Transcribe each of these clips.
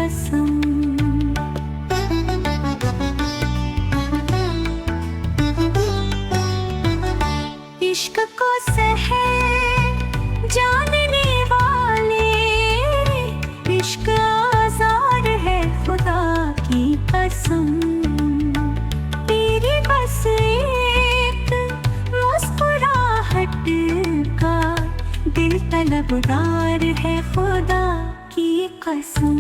कसम। इश्क को सहे जानने वाले, इश्क आज़ार है खुदा की कसम। तेरी बस एक मुस्कुराहट का दिल तलबगार है खुदा की कसम।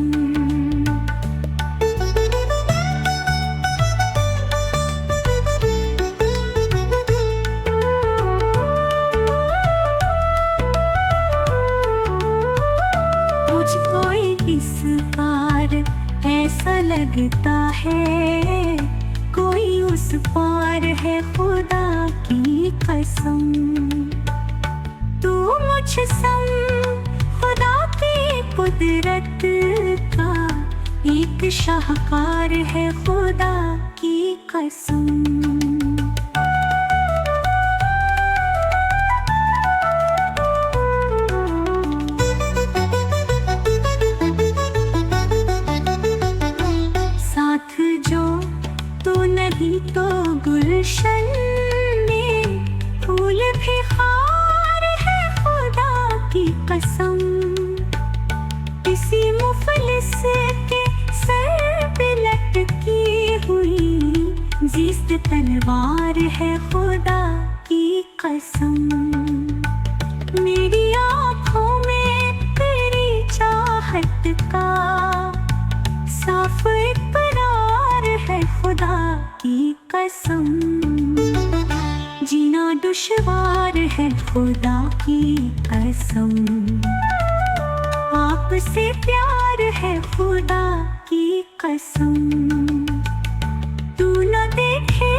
इस पार ऐसा लगता है कोई उस पार है खुदा की कसम। तू मुझ संग खुदा की कुदरत का एक शाहकार है खुदा की कसम। नहीं तो गुलशन में फूल भी खार है खुदा की कसम। किसी मुफलिस के सर पे लटकी हुई जीस्त तलवार है खुदा की कसम। मेरी आँखों में तेरी चाहत का साफ इकरार है खुदा की कसम। जीना दुश्वार है खुदा की कसम। आपसे प्यार है खुदा की कसम। तू न देखे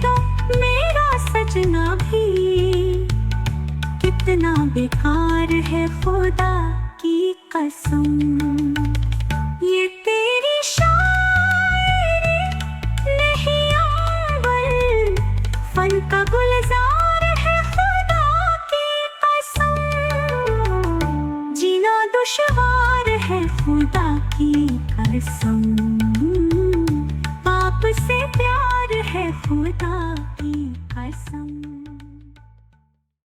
तो मेरा सजना भी कितना बेकार है खुदा की कसम। ये तेरी फन का गुलजार है खुदा की कसम। जीना दुश्वार है खुदा की कसम। पाप से प्यार है खुदा की कसम।